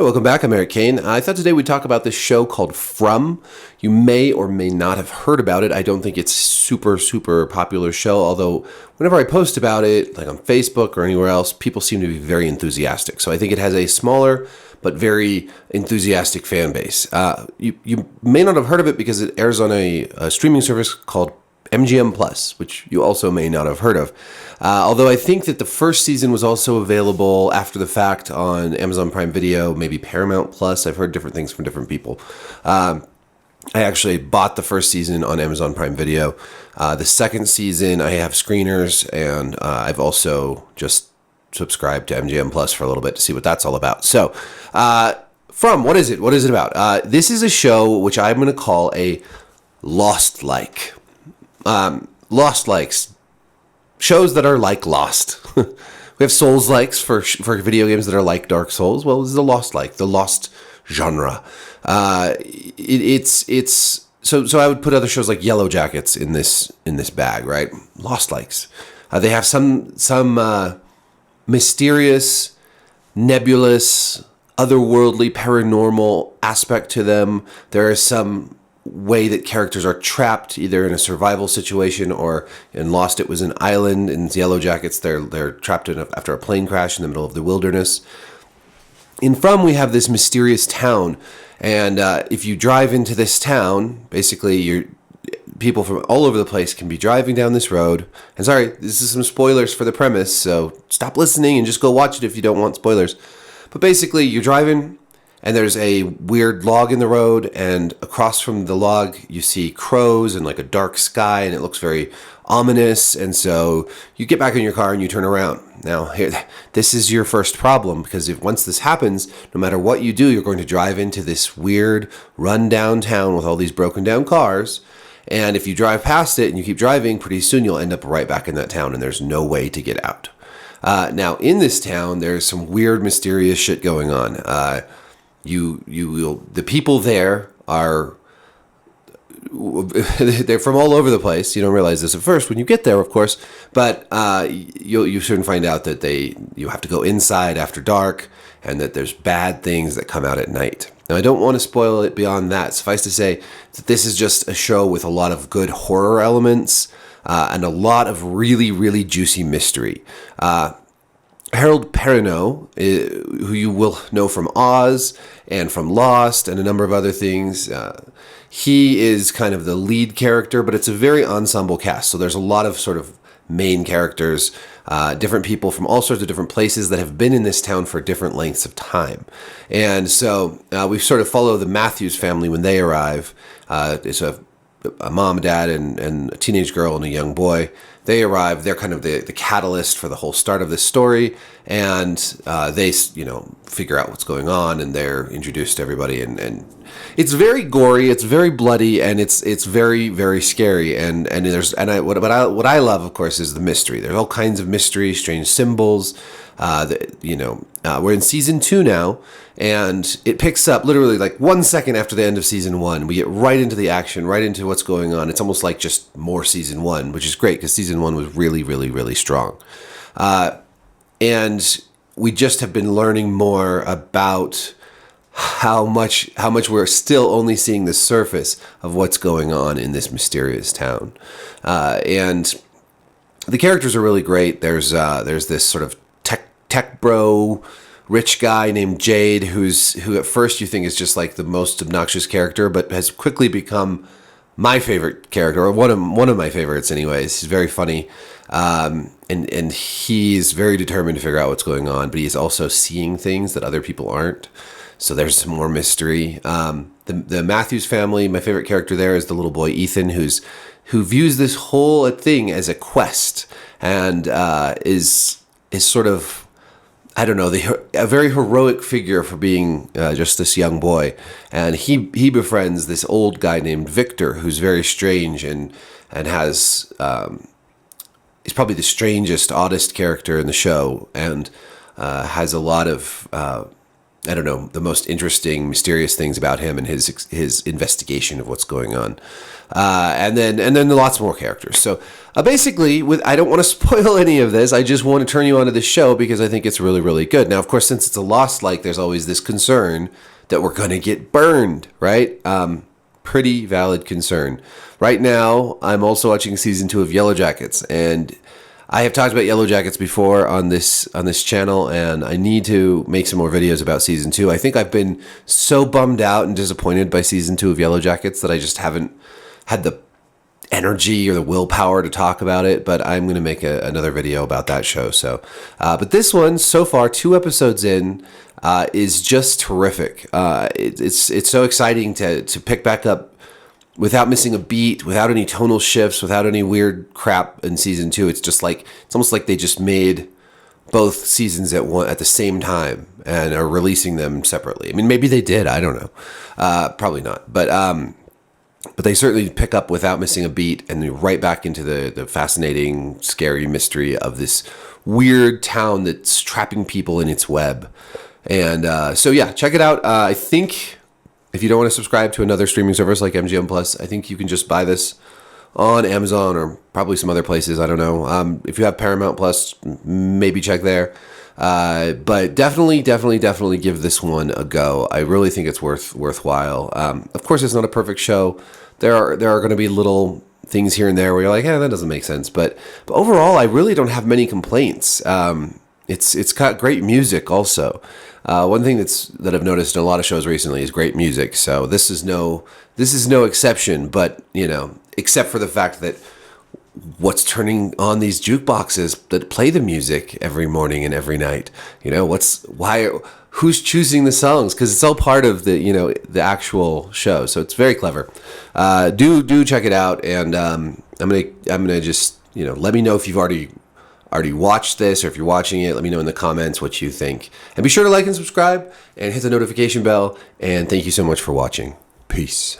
Hey, welcome back. I'm Eric Kane. I thought today we'd talk about this show called From. You may or may not have heard about it. I don't think it's super popular show, although whenever I post about it, like on Facebook or anywhere else, people seem to be very enthusiastic. So I think it has a smaller but very enthusiastic fan base. You may not have heard of it because it airs on a streaming service called MGM Plus, which you also may not have heard of. Although I think that the first season was also available after the fact on Amazon Prime Video, maybe Paramount Plus. I've heard different things from different people. I actually bought the first season on Amazon Prime Video. The second season, I have screeners, and I've also just subscribed to MGM Plus for a little bit to see what that's all about. So, From, what is it? What is it about? This is a show which I'm going to call a Lost-like. Lost likes shows that are like Lost. We have Souls likes for video games that are like Dark Souls. Well, this is a Lost like, the Lost genre. It's so I would put other shows like Yellow Jackets in this bag, right? Lost likes. They have some mysterious, nebulous, otherworldly, paranormal aspect to them. There is some way that characters are trapped either in a survival situation or in Lost it was an island. In Yellow Jackets they're trapped after a plane crash in the middle of the wilderness. In From we have this mysterious town, and if you drive into this town, basically people from all over the place can be driving down this road. And sorry, this is some spoilers for the premise, so stop listening and just go watch it if you don't want spoilers. But basically you're driving, and there's a weird log in the road, and across from the log you see crows and like a dark sky, and it looks very ominous. And so you get back in your car and you turn around. Now, this is your first problem, because once this happens, no matter what you do, you're going to drive into this weird run-down town with all these broken-down cars. And if you drive past it and you keep driving, pretty soon you'll end up right back in that town, and there's no way to get out. Now, in this town, there's some weird, mysterious shit going on. The people there are, they're from all over the place. You don't realize this at first when you get there, of course, but you soon find out that you have to go inside after dark, and that there's bad things that come out at night. Now, I don't want to spoil it beyond that. Suffice to say that this is just a show with a lot of good horror elements and a lot of really juicy mystery. Harold Perrineau, who you will know from Oz and from Lost and a number of other things, he is kind of the lead character, but it's a very ensemble cast. So there's a lot of sort of main characters, different people from all sorts of different places that have been in this town for different lengths of time. And so we sort of follow the Matthews family when they arrive. It's a mom, a dad, and a teenage girl and a young boy. They arrive. They're kind of the catalyst for the whole start of this story, and they figure out what's going on, and they're introduced to everybody. And it's very gory, it's very bloody, and it's very scary. What I love, of course, is the mystery. There's all kinds of mystery, strange symbols. We're in season 2 now, and it picks up literally like 1 second after the end of season 1. We get right into the action, right into what's going on. It's almost like just more season 1, which is great because season 1 was really strong. And we just have been learning more about how much we're still only seeing the surface of what's going on in this mysterious town. And the characters are really great. There's this sort of tech bro rich guy named Jade who at first you think is just like the most obnoxious character, but has quickly become my favorite character, or one of my favorites anyways. He's very funny, and he's very determined to figure out what's going on, but he's also seeing things that other people aren't. So there's some more mystery. The Matthews family, my favorite character there is the little boy Ethan, who views this whole thing as a quest, and is sort of, I don't know, a very heroic figure for being just this young boy. And he befriends this old guy named Victor, who's very strange and has he's probably the strangest, oddest character in the show, and has a lot of I don't know, the most interesting, mysterious things about him and his investigation of what's going on. And then lots more characters. So basically, I don't want to spoil any of this. I just want to turn you onto this show because I think it's really, really good. Now, of course, since it's a Lost-like, there's always this concern that we're going to get burned, right? Pretty valid concern. Right now, I'm also watching season 2 of Yellow Jackets, and I have talked about Yellow Jackets before on this channel, and I need to make some more videos about season 2. I think I've been so bummed out and disappointed by season 2 of Yellow Jackets that I just haven't had the energy or the willpower to talk about it, but I'm going to make another video about that show. So, but this one, so far, 2 episodes in, is just terrific. It's so exciting to pick back up without missing a beat, without any tonal shifts, without any weird crap in season 2. It's just like, it's almost like they just made both seasons at the same time and are releasing them separately. I mean, maybe they did. I don't know. Probably not. But they certainly pick up without missing a beat and they're right back into the fascinating, scary mystery of this weird town that's trapping people in its web. And so, yeah, check it out. I think if you don't want to subscribe to another streaming service like MGM Plus, I think you can just buy this on Amazon or probably some other places. I don't know. If you have Paramount Plus, maybe check there. But definitely give this one a go. I really think it's worthwhile. Of course, it's not a perfect show. There are going to be little things here and there where you're like, that doesn't make sense. But overall, I really don't have many complaints. It's got great music also. One thing that I've noticed in a lot of shows recently is great music. So this is no exception. But except for the fact that what's turning on these jukeboxes that play the music every morning and every night? Who's choosing the songs? Because it's all part of the actual show. So it's very clever. Do check it out, and I'm gonna just let me know if you've already watched this, or if you're watching it, let me know in the comments what you think. And be sure to like and subscribe and hit the notification bell. And thank you so much for watching. Peace.